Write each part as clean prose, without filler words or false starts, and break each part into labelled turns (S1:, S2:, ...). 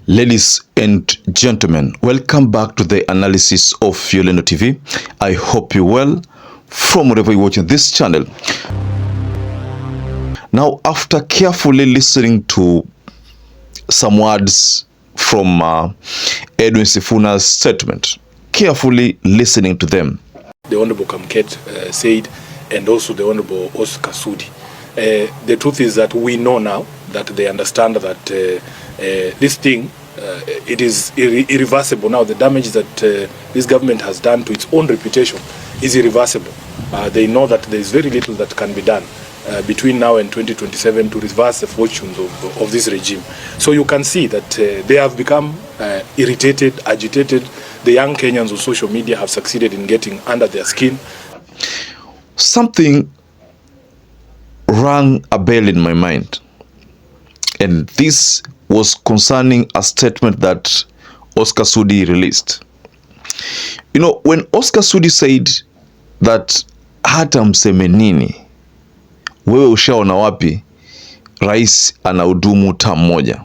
S1: Ladies and gentlemen, welcome back to the analysis of YOLENO TV. I hope you're well from wherever you're watching this channel. Now, after carefully listening to some words from Edwin Sifuna's statement, carefully listening to them,
S2: the Honorable Kamket said, and also the Honorable Oscar Sudi. The truth is that we know now that they understand that this thing, it is irreversible now. The damage that this government has done to its own reputation is irreversible. They know that there is very little that can be done between now and 2027 to reverse the fortunes of this regime. So you can see that they have become irritated, agitated. The young Kenyans on social media have succeeded in getting under their skin.
S1: Something rang a bell in my mind, and this was concerning a statement that Oscar Sudi released. You know, when Oscar Sudi said that hata mseme nini, wewe ushaona wapi rais anahudumu term moja,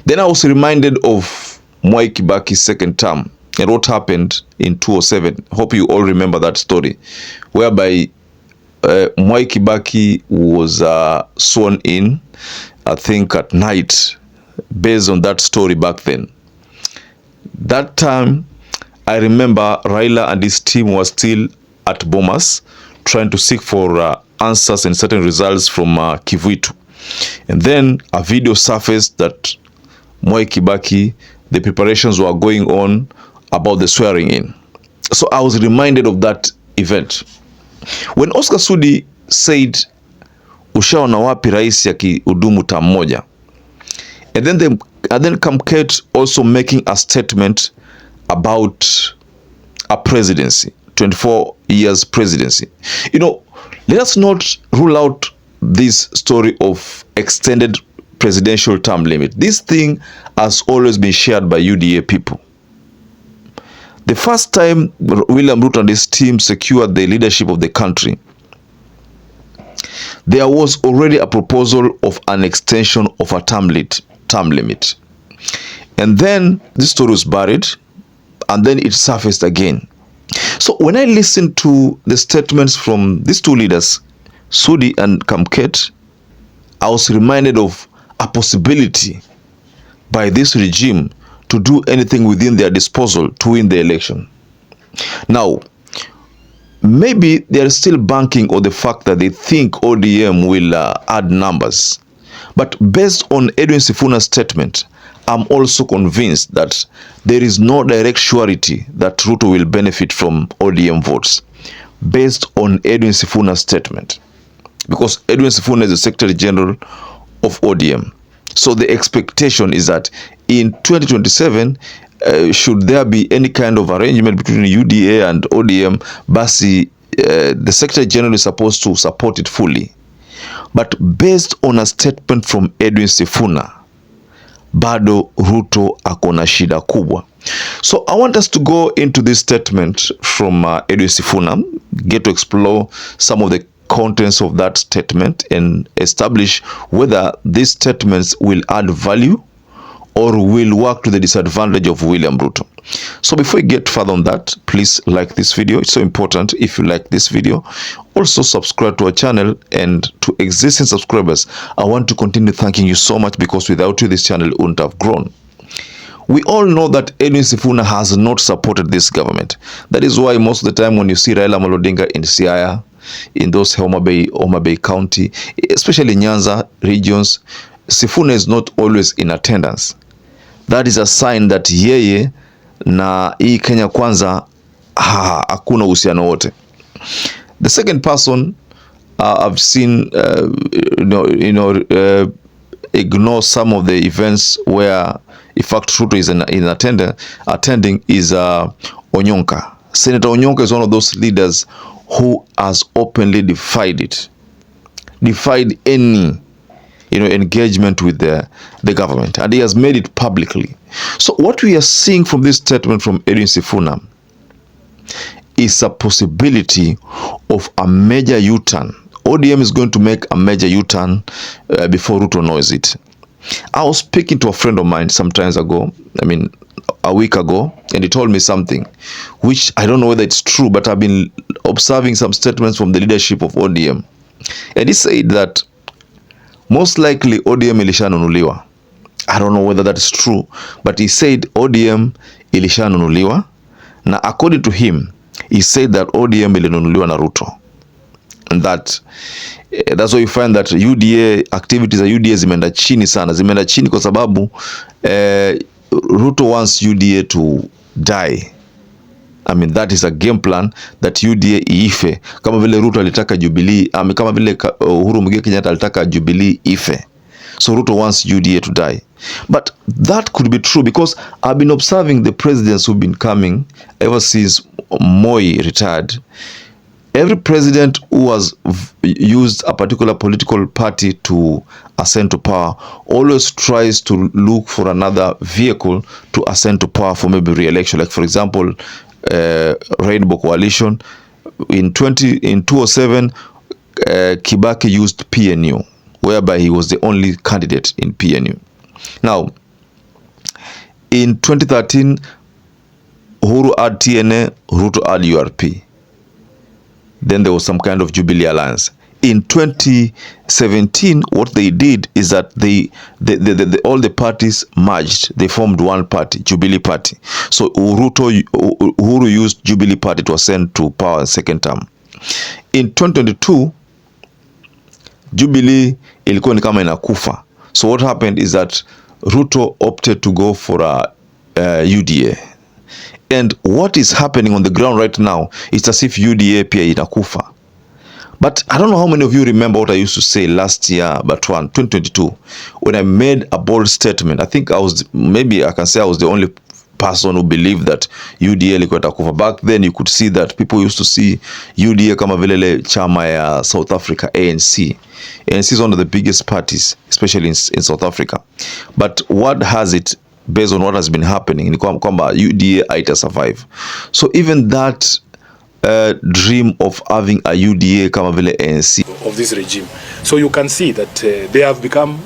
S1: then I was reminded of Mwai Kibaki's second term and what happened in 2007. Hope you all remember that story, whereby Mwai Kibaki was sworn in, I think at night, based on that story back then. That time, I remember Raila and his team were still at Bomas, trying to seek for answers and certain results from Kivuitu. And then a video surfaced that Mwai Kibaki, the preparations were going on about the swearing in. So I was reminded of that event. When Oscar Sudi said, ushaona wapi rais akihudumu term moja, and then Kamket also making a statement about a presidency, 24 years presidency. You know, let us not rule out this story of extended presidential term limit. This thing has always been shared by UDA people. The first time William Ruto and his team secured the leadership of the country, there was already a proposal of an extension of a term limit. And then this story was buried, and then it surfaced again. So when I listened to the statements from these two leaders, Sudi and Kamket, I was reminded of a possibility by this regime to do anything within their disposal to win the election. Now, maybe they are still banking on the fact that they think ODM will add numbers. But based on Edwin Sifuna's statement, I'm also convinced that there is no direct surety that RUTO will benefit from ODM votes, based on Edwin Sifuna's statement. Because Edwin Sifuna is the Secretary General of ODM. So the expectation is that in 2027, should there be any kind of arrangement between UDA and ODM, basi the Secretary General is supposed to support it fully. But based on a statement from Edwin Sifuna, bado RUTO akona shida kubwa. So I want us to go into this statement from Edwin Sifuna, get to explore some of the contents of that statement and establish whether these statements will add value or will work to the disadvantage of William Ruto. So before we get further on that, please like this video. It's so important. If you like this video, also subscribe to our channel. And to existing subscribers, I want to continue thanking you so much, because without you, this channel wouldn't have grown. We all know that Edwin Sifuna has not supported this government. That is why most of the time when you see Raila Odinga in Siaya, in those Homa Bay County, especially Nyanza regions, Sifuna is not always in attendance. That is a sign that yeye na hii Kenya Kwanza hakuna uhusiano wote. The second person I've seen ignore some of the events where in fact RUTO is attending is Onyonka. Senator Onyonka is one of those leaders who has openly defied any engagement with the government, and he has made it publicly. So what we are seeing from this statement from Edwin Sifuna is a possibility of a major U-turn. ODM is going to make a major U-turn before RUTO knows it. I was speaking to a friend of mine sometimes ago, a week ago, and he told me something which I don't know whether it's true, but I've been observing some statements from the leadership of ODM. And he said that most likely ODM ilishanunuliwa. I don't know whether that is true, but he said ODM ilishanunuliwa, na according to him, he said that ODM ilinunuliwa na RUTO. And that's why you find that UDA activities za UDA zimeenda chini sana. Zimeenda chini kwa sababu RUTO wants UDA to die. That is a game plan that UDA ife. Kama vile RUTO alitaka Jubilee, kama vile Uhuru Muigai Kenyatta alitaka Jubilee ife. So RUTO wants UDA to die. But that could be true because I've been observing the presidents who've been coming ever since Moi retired. Every president who has used a particular political party to ascend to power always tries to look for another vehicle to ascend to power for maybe re-election. Like for example, Rainbow Coalition. In 2007, Kibaki used PNU, whereby he was the only candidate in PNU. Now, in 2013, Uhuru had TNA, RUTO had URP. Then there was some kind of Jubilee alliance. In 2017, what they did is that all the parties merged. They formed one party, Jubilee Party. So Uhuru used Jubilee Party to ascend to power in second term. In 2022, Jubilee ilikuwa ni kama inakufa. So what happened is that RUTO opted to go for a UDA. And what is happening on the ground right now is as if UDA pia inakufa. But I don't know how many of you remember what I used to say last year, but 2022, when I made a bold statement. I think maybe I can say I was the only person who believed that UDA ilikuwa itakufa. Back then you could see that people used to see UDA kama vile chama ya South Africa, ANC. ANC is one of the biggest parties, especially in South Africa. But what has it, based on what has been happening, ni kwamba UDA haita survive. So even that dream of having a UDA kama vile ANC
S2: of this regime. So you can see that they have become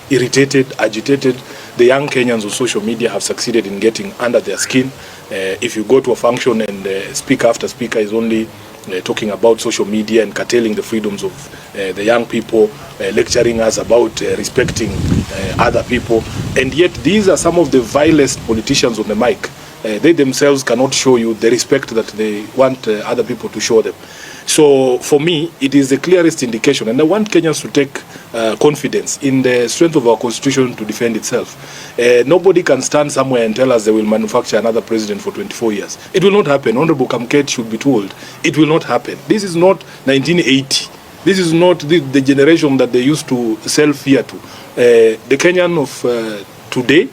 S2: irritated, agitated. The young Kenyans on social media have succeeded in getting under their skin. If you go to a function and speaker after speaker is only talking about social media and curtailing the freedoms of the young people, lecturing us about respecting other people, and yet these are some of the vilest politicians on the mic. They themselves cannot show you the respect that they want other people to show them. So for me, it is the clearest indication, and I want Kenyans to take confidence in the strength of our constitution to defend itself. Nobody can stand somewhere and tell us they will manufacture another president for 24 years. It will not happen. Honorable Kamket should be told it will not happen. This is not 1980. This is not the generation that they used to sell fear to. The Kenyan of today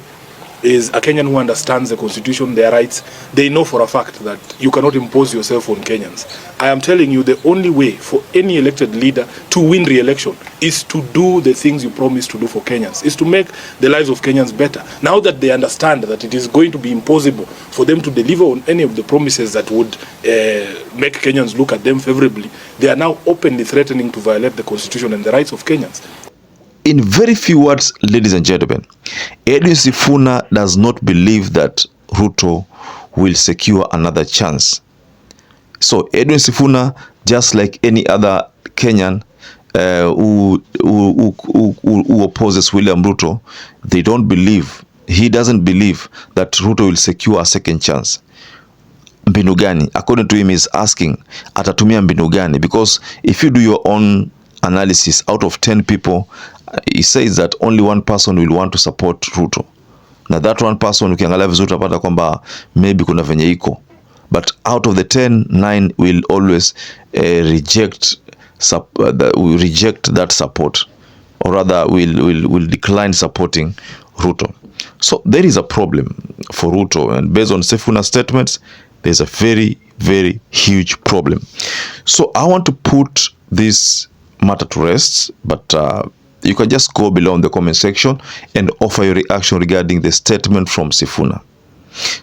S2: is a Kenyan who understands the constitution, their rights. They know for a fact that you cannot impose yourself on Kenyans. I am telling you, the only way for any elected leader to win re-election is to do the things you promise to do for Kenyans, is to make the lives of Kenyans better. Now that they understand that it is going to be impossible for them to deliver on any of the promises that would make Kenyans look at them favorably, they are now openly threatening to violate the constitution and the rights of Kenyans.
S1: In very few words, ladies and gentlemen, Edwin Sifuna does not believe that RUTO will secure another chance. So Edwin Sifuna, just like any other Kenyan who opposes William Ruto, he doesn't believe that RUTO will secure a second chance. Mbinu gani? According to him, he's asking, atatumia mbinu gani? Because if you do your own analysis, out of 10 people, he says that only one person will want to support RUTO. Now that one person, ukiangalia vizuri utapata kwamba maybe kuna venye iko. But out of the 10, 9 will always reject that support, or rather will decline supporting RUTO. So there is a problem for RUTO, and based on Sifuna's statements, there's a very, very huge problem. So I want to put this matter to rest, but you can just go below in the comment section and offer your reaction regarding the statement from Sifuna.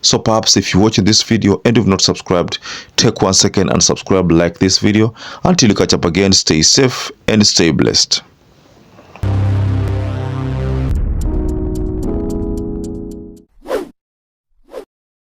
S1: So perhaps if you're watching this video and you've not subscribed, take 1 second and subscribe, like this video. Until you catch up again, stay safe and stay blessed.